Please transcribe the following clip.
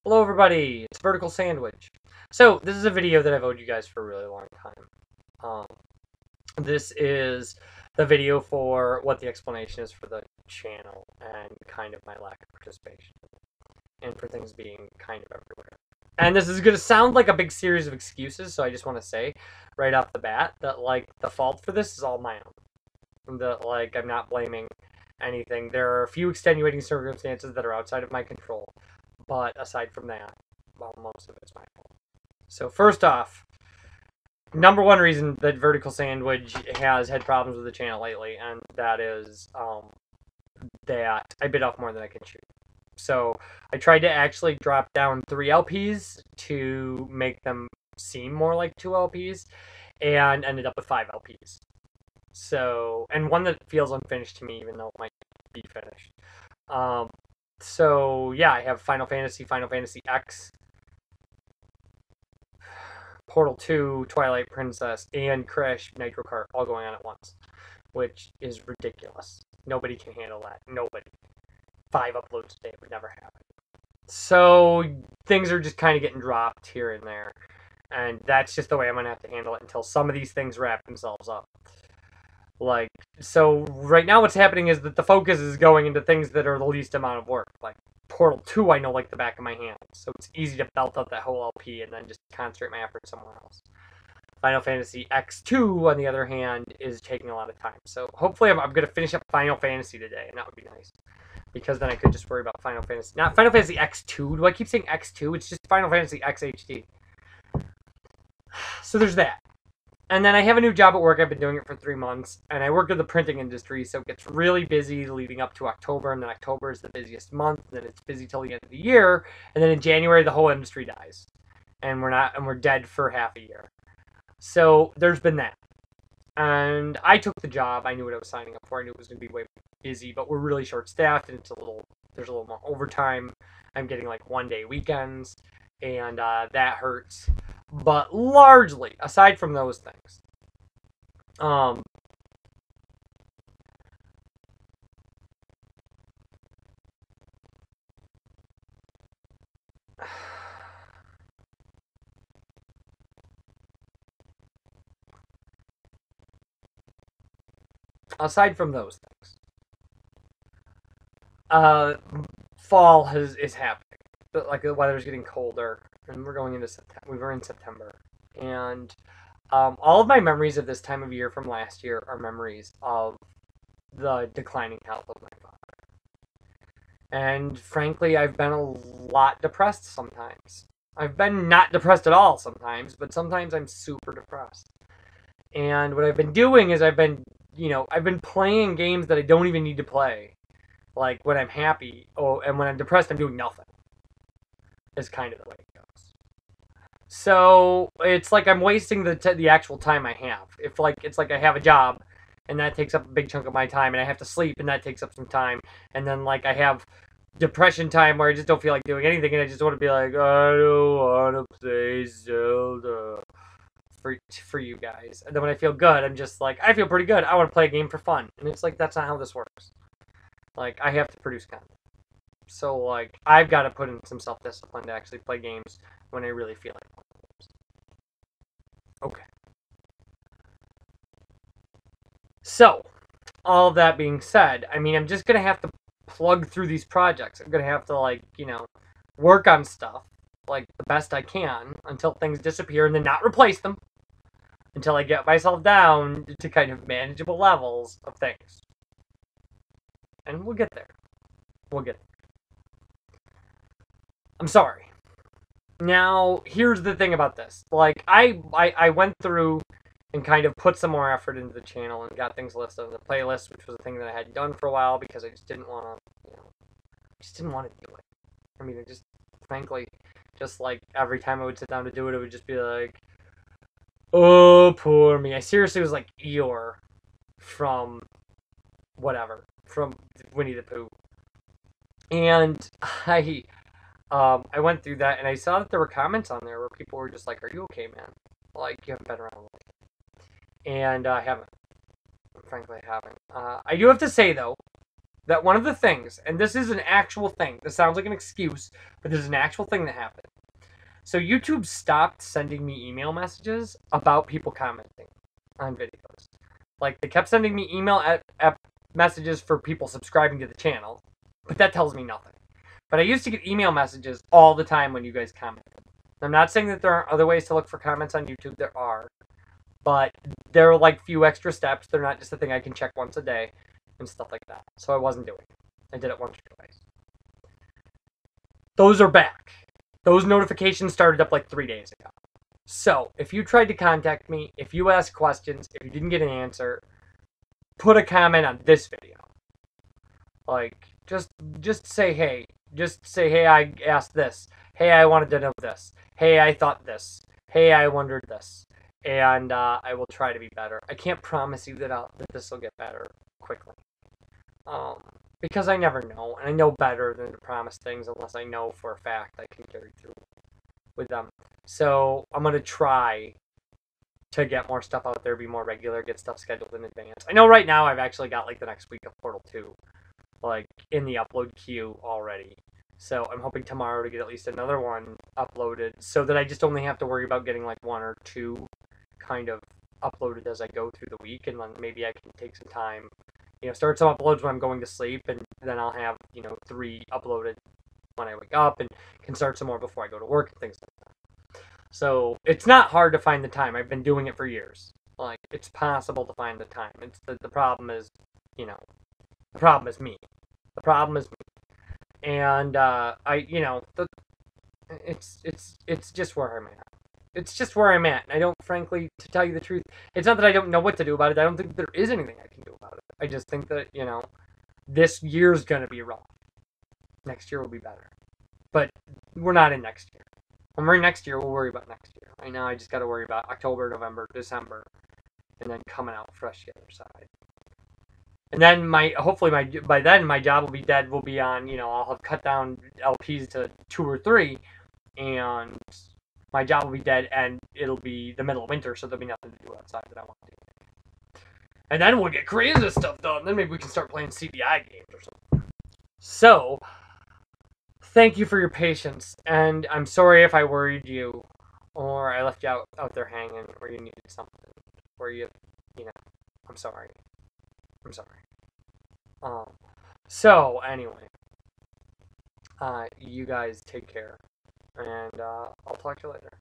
Hello everybody, it's VerticalSandwich. So, this is a video that I've owed you guys for a really long time. This is the video for what the explanation is for the channel and kind of my lack of participation. And for things being kind of everywhere. And this is going to sound like a big series of excuses, so I just want to say right off the bat that, like, the fault for this is all my own. That, like, I'm not blaming anything. There are a few extenuating circumstances that are outside of my control. But aside from that, well, most of it's my fault. So first off, number one reason that VerticalSandwich has had problems with the channel lately, and that is that I bit off more than I can chew. So I tried to actually drop down 3 LPs to make them seem more like 2 LPs, and ended up with 5 LPs. So, and one that feels unfinished to me, even though it might be finished. So, yeah, I have Final Fantasy X, Portal 2, Twilight Princess, and Crash Nitro Kart all going on at once, which is ridiculous. Nobody can handle that. Nobody. 5 uploads a day would never happen. So, things are just kind of getting dropped here and there, and that's just the way I'm going to have to handle it until some of these things wrap themselves up. Like, so right now what's happening is that the focus is going into things that are the least amount of work. Like, Portal 2 I know like the back of my hand, so it's easy to belt out that whole LP and then just concentrate my effort somewhere else. Final Fantasy X2, on the other hand, is taking a lot of time. So hopefully I'm going to finish up Final Fantasy today, and that would be nice. Because then I could just worry about Final Fantasy. Not Final Fantasy X2. Do I keep saying X2? It's just Final Fantasy X HD. So there's that. And then I have a new job at work. I've been doing it for 3 months. And I work in the printing industry, so it gets really busy leading up to October. And then October is the busiest month. And then it's busy till the end of the year. And then in January, the whole industry dies. And we're dead for half a year. So there's been that. And I took the job. I knew what I was signing up for. I knew it was going to be way busy. But we're really short-staffed. And there's a little more overtime. I'm getting like 1-day weekends. And that hurts. But largely, aside from those things, aside from those things, fall is happening. Like, the weather's getting colder, and we're going into September. We were in September, and all of my memories of this time of year from last year are memories of the declining health of my father. And frankly, I've been a lot depressed sometimes. I've been not depressed at all sometimes, but sometimes I'm super depressed. And what I've been doing is I've been playing games that I don't even need to play. Like, when I'm happy, and when I'm depressed, I'm doing nothing. Is kind of the way it goes. So it's like I'm wasting the actual time I have. It's like I have a job, and that takes up a big chunk of my time, and I have to sleep, and that takes up some time, and then like I have depression time where I just don't feel like doing anything, and I just want to be like, I don't want to play Zelda for you guys. And then when I feel good, I'm just like, I feel pretty good. I want to play a game for fun, and it's like that's not how this works. Like, I have to produce content. So, like, I've got to put in some self-discipline to actually play games when I really feel like playing games. Okay. So, all of that being said, I mean, I'm just going to have to plug through these projects. I'm going to have to, like, work on stuff, like, the best I can until things disappear and then not replace them until I get myself down to kind of manageable levels of things. And we'll get there. We'll get there. I'm sorry. Now, here's the thing about this. Like, I went through and kind of put some more effort into the channel and got things listed on the playlist, which was a thing that I hadn't done for a while because I just didn't want to, do it. I mean, frankly, just like every time I would sit down to do it, it would just be like, oh, poor me. I seriously was like Eeyore from Winnie the Pooh. And I went through that, and I saw that there were comments on there where people were just like, are you okay, man? Like, you haven't been around a little bit. And I haven't. Frankly, I haven't. I do have to say, though, that one of the things, and this is an actual thing, this sounds like an excuse, but this is an actual thing that happened. So YouTube stopped sending me email messages about people commenting on videos. Like, they kept sending me email at messages for people subscribing to the channel, but that tells me nothing. But I used to get email messages all the time when you guys commented. I'm not saying that there aren't other ways to look for comments on YouTube. There are. But there are like few extra steps. They're not just a thing I can check once a day and stuff like that. So I wasn't doing it. I did it once or twice. Those are back. Those notifications started up like 3 days ago. So if you tried to contact me, if you asked questions, if you didn't get an answer, put a comment on this video. Like, just say hey. Just say, hey, I asked this. Hey, I wanted to know this. Hey, I thought this. Hey, I wondered this. And I will try to be better. I can't promise you that this will get better quickly. Because I never know. And I know better than to promise things unless I know for a fact I can carry through with them. So I'm going to try to get more stuff out there, be more regular, get stuff scheduled in advance. I know right now I've actually got like the next week of Portal 2 like in the upload queue already. So I'm hoping tomorrow to get at least another one uploaded so that I just only have to worry about getting like 1 or 2 kind of uploaded as I go through the week, and then maybe I can take some time, start some uploads when I'm going to sleep, and then I'll have, 3 uploaded when I wake up, and can start some more before I go to work and things like that. So it's not hard to find the time. I've been doing it for years. Like, it's possible to find the time. It's the problem is, the problem is me. The problem is me. And it's just where I'm at. It's just where I'm at. And I don't, frankly, to tell you the truth, it's not that I don't know what to do about it. I don't think there is anything I can do about it. I just think that, this year's going to be rough. Next year will be better. But we're not in next year. When we're in next year, we'll worry about next year. Right now, I just got to worry about October, November, December, and then coming out fresh the other side. And then hopefully by then my job will be dead. We'll be on, I'll have cut down LPs to 2 or 3, and my job will be dead, and it'll be the middle of winter, so there'll be nothing to do outside that I want to do. And then we'll get crazy stuff done. Then maybe we can start playing CBI games or something. So, thank you for your patience, and I'm sorry if I worried you, or I left you out there hanging, or you needed something, or I'm sorry. I'm sorry. So, anyway, you guys take care, and I'll talk to you later.